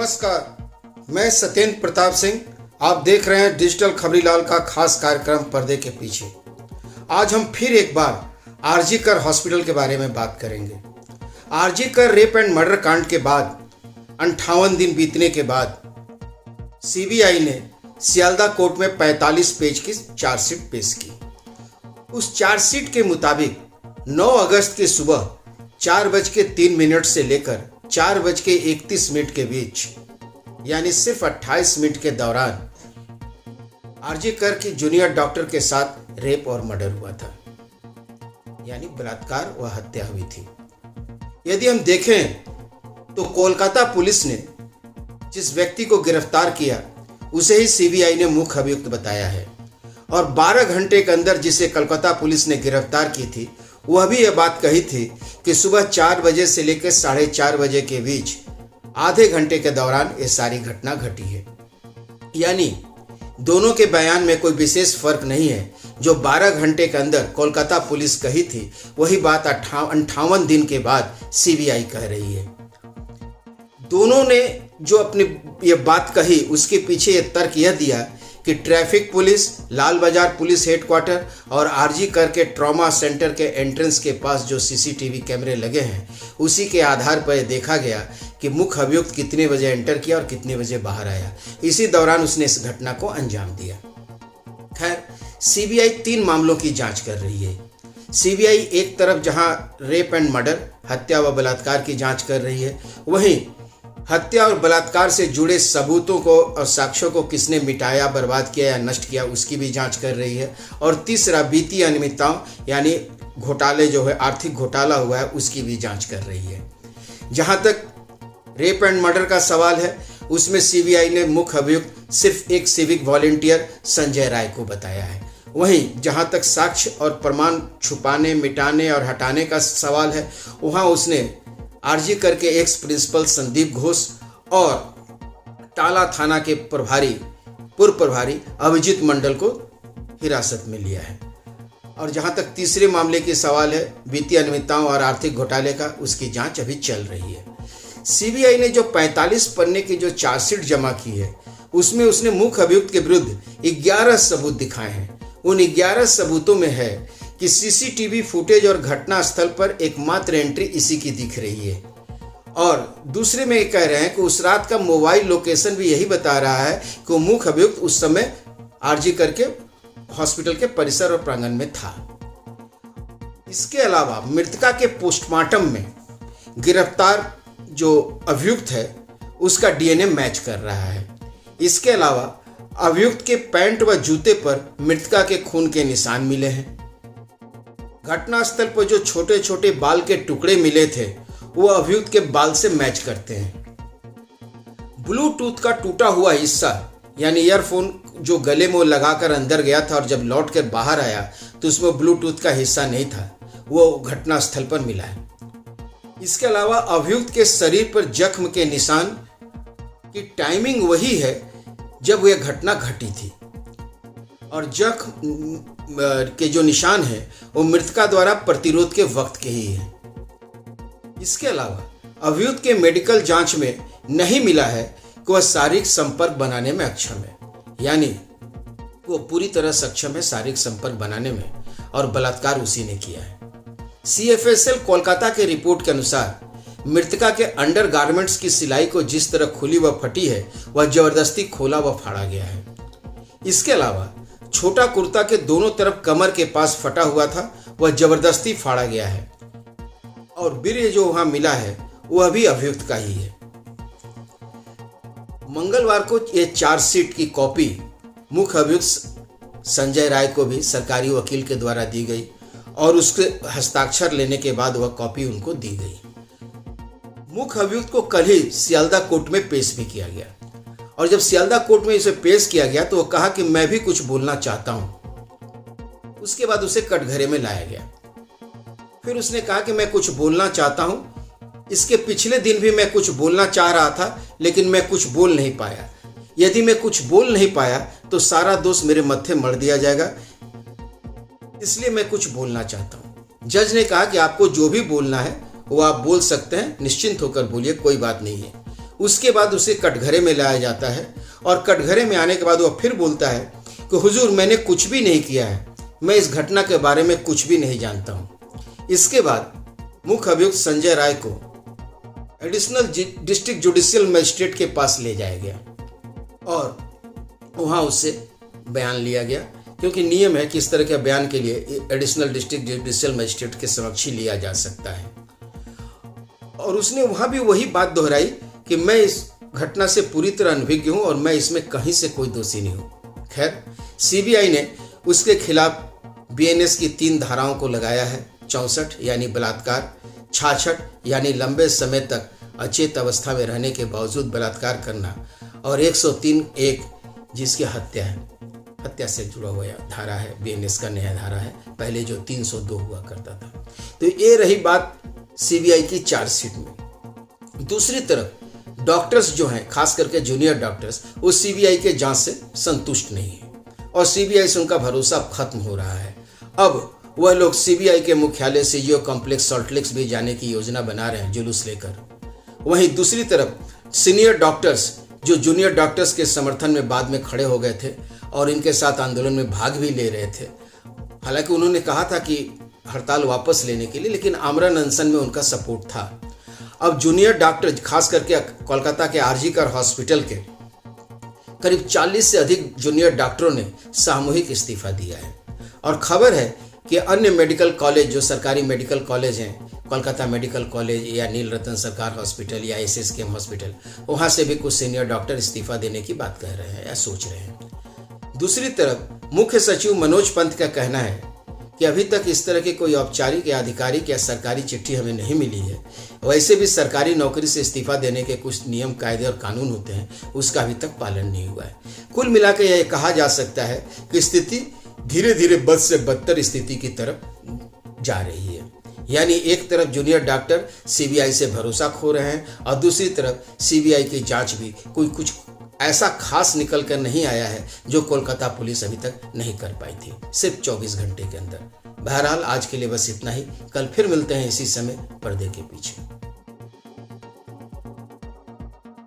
नमस्कार, मैं सत्येंद्र प्रताप सिंह। आप देख रहे हैं डिजिटल खबरीलाल का खास कार्यक्रम पर्दे के पीछे। आज हम फिर एक बार आरजी कर हॉस्पिटल के बारे में बात करेंगे। आरजी कर रेप एंड मर्डर कांड के बाद 58 दिन बीतने के बाद सीबीआई ने सियालदा कोर्ट में 45 पेज की चार्जशीट पेश की। उस चार्जशीट के मुताबिक 9 अगस्त की सुबह 4:03 से लेकर 4:31 के बीच यानी सिर्फ 28 मिनट के दौरान आरजी कर की जूनियर डॉक्टर के साथ रेप और मर्डर हुआ था, यानी बलात्कार व हत्या हुई थी। यदि हम देखें तो कोलकाता पुलिस ने जिस व्यक्ति को गिरफ्तार किया उसे ही सीबीआई ने मुख्य अभियुक्त बताया है, और 12 घंटे के अंदर जिसे कोलकाता पुलिस ने गिरफ्तार की थी वह भी यह बात कही थी कि सुबह 4 बजे से लेकर 4:30 बजे के बीच आधे घंटे के दौरान ये सारी घटना घटी है। यानी दोनों के बयान में कोई विशेष फर्क नहीं है। जो 12 घंटे के अंदर कोलकाता पुलिस कही थी वही बात 58 दिन के बाद सीबीआई कह रही है। दोनों ने जो अपनी ये बात कही उसके पीछे ये तर्क यह दिया कि ट्रैफिक पुलिस, लाल बाजार पुलिस हेडक्वार्टर और आरजी कर के ट्रॉमा सेंटर के एंट्रेंस के पास जो सीसीटीवी कैमरे लगे हैं उसी के आधार पर देखा गया कि मुख्य अभियुक्त कितने बजे एंटर किया और कितने बजे बाहर आया। इसी दौरान उसने इस घटना को अंजाम दिया। खैर, सीबीआई 3 मामलों की जांच कर रही है। सीबीआई एक तरफ जहां रेप एंड मर्डर, हत्या व बलात्कार की जांच कर रही है, वहीं हत्या और बलात्कार से जुड़े सबूतों को और साक्ष्यों को किसने मिटाया, बर्बाद किया या नष्ट किया उसकी भी जांच कर रही है। और तीसरा, वित्तीय अनियमितताओं यानी घोटाले जो है, आर्थिक घोटाला हुआ है उसकी भी जांच कर रही है। जहां तक रेप एंड मर्डर का सवाल है उसमें सीबीआई ने मुख्य अभियुक्त सिर्फ एक सिविक वॉलंटियर संजय राय को बताया है। वहीं जहां तक साक्ष्य और प्रमाण छुपाने, मिटाने और हटाने का सवाल है वहां उसने आरजी कर के एक्स प्रिंसिपल संदीप घोष और टाला थाना के पूर्व प्रभारी अभिजीत मंडल को हिरासत में लिया है। और जहां तक तीसरे मामले की सवाल है वित्तीय अनियमितताओं और आर्थिक घोटाले का, उसकी जांच अभी चल रही है। सीबीआई ने जो 45 पन्ने की जो चार्जशीट जमा की है उसमें उसने मुख्य अभियुक्त के विरुद्ध 11 सबूत दिखाए हैं। उन 11 सबूतों में है कि सीसीटीवी फुटेज और घटना स्थल पर एकमात्र एंट्री इसी की दिख रही है, और दूसरे में ये कह रहे हैं कि उस रात का मोबाइल लोकेशन भी यही बता रहा है कि वो मुख्य अभियुक्त उस समय आरजी करके हॉस्पिटल के परिसर और प्रांगण में था। इसके अलावा मृतका के पोस्टमार्टम में गिरफ्तार जो अभियुक्त है उसका डीएनए मैच कर रहा है। इसके अलावा अभियुक्त के पैंट व जूते पर मृतका के खून के निशान मिले हैं। घटनास्थल पर जो छोटे छोटे बाल के टुकड़े मिले थे वो अभियुक्त के बाल से मैच करते हैं। ब्लूटूथ का टूटा हुआ हिस्सा यानी ईयरफोन जो गले में लगाकर अंदर गया था और जब लौट कर बाहर आया तो उसमें ब्लूटूथ का हिस्सा नहीं था, वो घटनास्थल पर मिला है। इसके अलावा अभियुक्त के शरीर पर जख्म के निशान की टाइमिंग वही है जब यह घटना घटी थी, और जख्म के जो निशान है वो मृतका द्वारा प्रतिरोध के वक्त के ही है। इसके अलावा अभियुक्त के मेडिकल जांच में नहीं मिला है कि वह शारीरिक संपर्क बनाने में अक्षम है, यानी वो पूरी तरह सक्षम है शारीरिक संपर्क बनाने में, और बलात्कार उसी ने किया है। सीएफएसएल कोलकाता के रिपोर्ट के अनुसार मृतका के अंडरगारमेंट्स की सिलाई को जिस तरह खुली व फटी है वह जबरदस्ती खोला व फाड़ा गया है। इसके अलावा छोटा कुर्ता के दोनों तरफ कमर के पास फटा हुआ था, वह जबरदस्ती फाड़ा गया है, और वीर्य जो वहां मिला है वह भी अभियुक्त का ही है। मंगलवार को यह चार्जशीट की कॉपी मुख्य अभियुक्त संजय राय को भी सरकारी वकील के द्वारा दी गई, और उसके हस्ताक्षर लेने के बाद वह कॉपी उनको दी गई। मुख्य अभियुक्त को कल ही सियालदा कोर्ट में पेश भी किया गया, और जब सियालदा कोर्ट में इसे पेश किया गया तो वो कहा कि मैं भी कुछ बोलना चाहता हूं। उसके बाद उसे कटघरे में लाया गया। फिर उसने कहा कि मैं कुछ बोलना चाहता हूं, इसके पिछले दिन भी मैं कुछ बोलना चाह रहा था लेकिन मैं कुछ बोल नहीं पाया। यदि मैं कुछ बोल नहीं पाया तो सारा दोष मेरे मत्थे मढ़ दिया जाएगा, इसलिए मैं कुछ बोलना चाहता हूं। जज ने कहा कि आपको जो भी बोलना है वो आप बोल सकते हैं, निश्चिंत होकर बोलिए, कोई बात नहीं है। उसके बाद उसे कटघरे में लाया जाता है और कटघरे में आने के बाद वह फिर बोलता है कि हुजूर मैंने कुछ भी नहीं किया है, मैं इस घटना के बारे में कुछ भी नहीं जानता हूँ। इसके बाद मुख्य अभियुक्त संजय राय को एडिशनल डिस्ट्रिक्ट जुडिशियल मजिस्ट्रेट के पास ले जाया गया और वहाँ उससे बयान लिया गया, क्योंकि नियम है कि इस तरह के बयान के लिए एडिशनल डिस्ट्रिक्ट जुडिशियल मजिस्ट्रेट के समक्ष ही लिया जा सकता है। और उसने वहाँ भी वही बात दोहराई कि मैं इस घटना से पूरी तरह अनभिज्ञ हूँ और मैं इसमें कहीं से कोई दोषी नहीं हूँ। खैर, सीबीआई ने उसके खिलाफ बीएनएस की 3 धाराओं को लगाया है। 64 यानी बलात्कार, 66 यानी लंबे समय तक अचेत अवस्था में रहने के बावजूद बलात्कार करना और 103(1) जिसकी हत्या है, हत्या से जुड़ा हुआ धारा है, बीएनएस का नया धारा है, पहले जो 302 हुआ करता था। तो ये रही बात सीबीआई की चार्जशीट में। दूसरी तरफ डॉक्टर्स जो हैं, खास करके जूनियर डॉक्टर्स, वो सीबीआई के जांच से संतुष्ट नहीं है और सीबीआई से उनका भरोसा खत्म हो रहा है। अब वह लोग सीबीआई के मुख्यालय सीजीओ कॉम्प्लेक्स सॉल्ट लेक्स भी जाने की योजना बना रहे हैं जुलूस लेकर। वहीं दूसरी तरफ सीनियर डॉक्टर्स जो जूनियर डॉक्टर्स के समर्थन में बाद में खड़े हो गए थे और इनके साथ आंदोलन में भाग भी ले रहे थे, हालांकि उन्होंने कहा था कि हड़ताल वापस लेने के लिए, लेकिन आमरण अनशन में उनका सपोर्ट था। अब जूनियर डॉक्टर, खास करके कोलकाता के आरजीकर हॉस्पिटल के करीब 40 से अधिक जूनियर डॉक्टरों ने सामूहिक इस्तीफा दिया है और खबर है कि अन्य मेडिकल कॉलेज जो सरकारी मेडिकल कॉलेज हैं, कोलकाता मेडिकल कॉलेज या नील रतन सरकार हॉस्पिटल या एसएसकेएम हॉस्पिटल, वहाँ से भी कुछ सीनियर डॉक्टर इस्तीफा देने की बात कह रहे हैं या सोच रहे हैं। दूसरी तरफ मुख्य सचिव मनोज पंत का कहना है कि अभी तक इस तरह की कोई औपचारिक या आधिकारिक या सरकारी चिट्ठी हमें नहीं मिली है। वैसे भी सरकारी नौकरी से इस्तीफा देने के कुछ नियम, कायदे और कानून होते हैं, उसका अभी तक पालन नहीं हुआ है। कुल मिलाकर यह कहा जा सकता है कि स्थिति धीरे धीरे बद से बदतर स्थिति की तरफ जा रही है। यानी एक तरफ जूनियर डॉक्टर सीबीआई से भरोसा खो रहे हैं और दूसरी तरफ सीबीआई की जांच भी कोई कुछ ऐसा खास निकल कर नहीं आया है जो कोलकाता पुलिस अभी तक नहीं कर पाई थी, सिर्फ 24 घंटे के अंदर। बहरहाल आज के लिए बस इतना ही। कल फिर मिलते हैं इसी समय पर्दे के पीछे।